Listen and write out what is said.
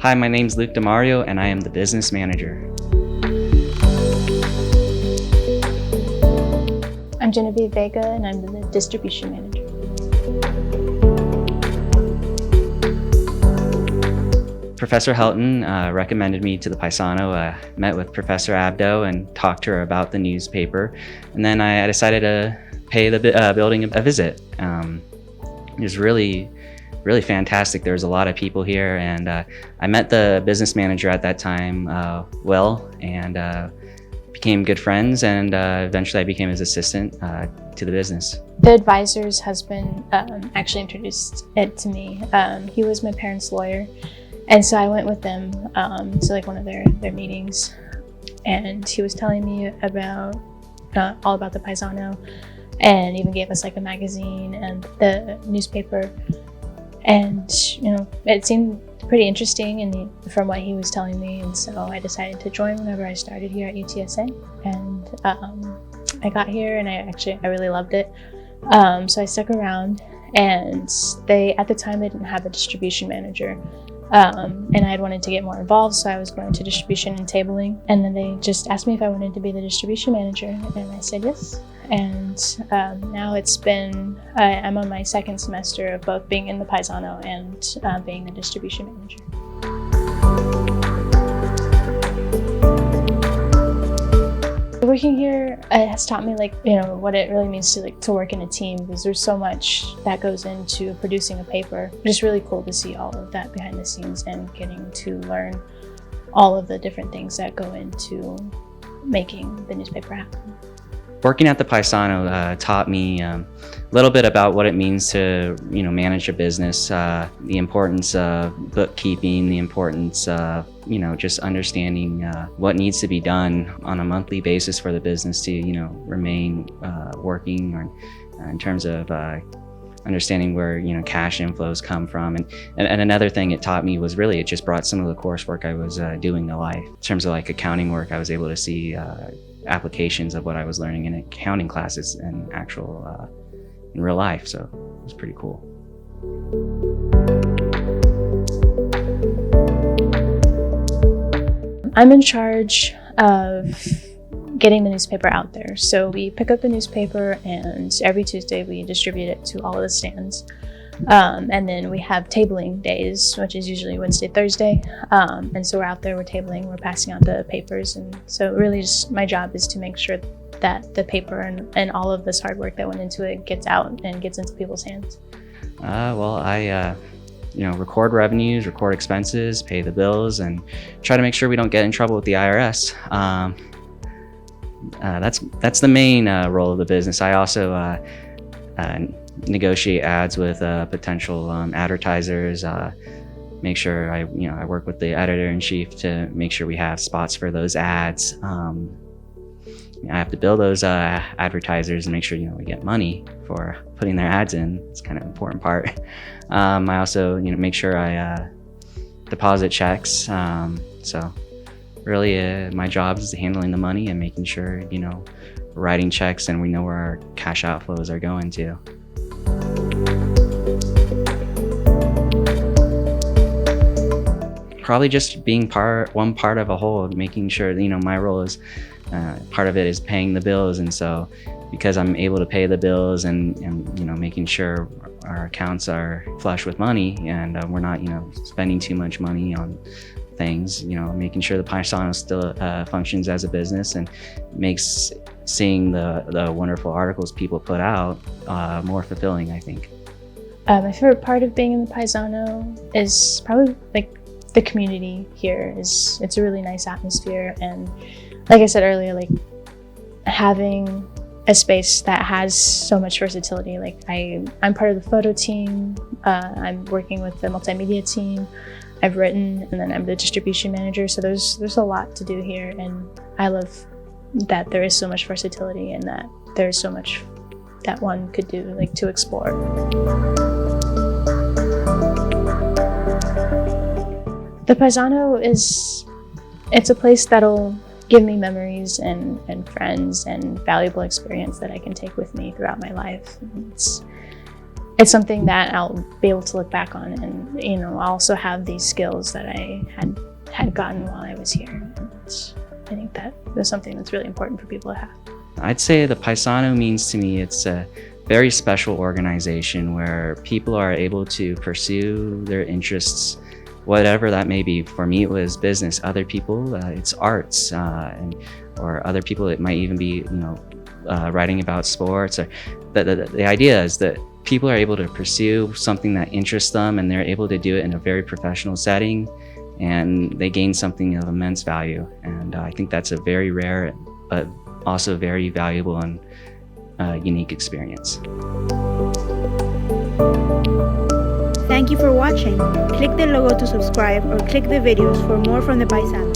Hi, my name's Luke DeMario, and I am the business manager. I'm Genevieve Vega, and I'm the distribution manager. Professor Helton recommended me to the Paisano, met with Professor Abdo and talked to her about the newspaper. And then I decided to pay the building a visit. It was really fantastic. There was a lot of people here, and I met the business manager at that time, Will, and became good friends, and eventually I became his assistant to the business. The advisor's husband actually introduced it to me. He was my parents' lawyer, and so I went with them to like one of their meetings, and he was telling me about all about the Paisano, and even gave us like a magazine and the newspaper. And it seemed pretty interesting and from what he was telling me, and so I decided to join whenever I started here at UTSA. And I got here and I really loved it. So I stuck around, and at the time they didn't have a distribution manager, and I had wanted to get more involved, so I was going to distribution and tabling, and then they just asked me if I wanted to be the distribution manager, and I said yes. And now I'm on my second semester of both being in the Paisano and being the distribution manager. Working here has taught me what it really means to work in a team, because there's so much that goes into producing a paper. It's just really cool to see all of that behind the scenes and getting to learn all of the different things that go into making the newspaper happen. Working at the Paisano taught me a little bit about what it means to manage a business, the importance of bookkeeping, the importance of just understanding what needs to be done on a monthly basis for the business to remain working, or in terms of understanding where cash inflows come from. And another thing it taught me was it just brought some of the coursework I was doing to life. In terms of accounting work, I was able to see applications of what I was learning in accounting classes and in real life, so it was pretty cool. I'm in charge of getting the newspaper out there. So we pick up the newspaper, and every Tuesday we distribute it to all of the stands. And then we have tabling days, which is usually Wednesday, Thursday. And so we're out there, we're tabling, we're passing out the papers. And so really just my job is to make sure that the paper and all of this hard work that went into it gets out and gets into people's hands. Well, I record revenues, record expenses, pay the bills, and try to make sure we don't get in trouble with the IRS. That's the main role of the business. I also negotiate ads with potential advertisers, make sure I work with the editor-in-chief to make sure we have spots for those ads. I have to bill those advertisers and make sure we get money for putting their ads in. It's kind of an important part. I also make sure I deposit checks. So really my job is handling the money and making sure writing checks and we know where our cash outflows are going to. Probably just being one part of a whole, making sure my role is part of it is paying the bills, and so because I'm able to pay the bills and making sure our accounts are flush with money and we're not spending too much money on things, making sure the Paisano still functions as a business and makes seeing the wonderful articles people put out more fulfilling, I think. My favorite part of being in the Paisano is probably the community here. It's a really nice atmosphere, and like I said earlier, having a space that has so much versatility. I'm part of the photo team, I'm working with the multimedia team, I've written, and then I'm the distribution manager, so there's a lot to do here, and I love that there is so much versatility and that there's so much that one could do to explore. The Paisano it's a place that'll give me memories and friends and valuable experience that I can take with me throughout my life. it's something that I'll be able to look back on, and you know, I also have these skills that I had gotten while I was here. And I think that is something that's really important for people to have. I'd say the Paisano means to me it's a very special organization where people are able to pursue their interests, whatever that may be. For me, it was business. Other people, it's arts, or other people, it might even be, writing about sports. Or the idea is that people are able to pursue something that interests them, and they're able to do it in a very professional setting, and they gain something of immense value. And I think that's a very rare, but also very valuable and unique experience. Thank you for watching. Click the logo to subscribe or click the videos for more from the Paisano.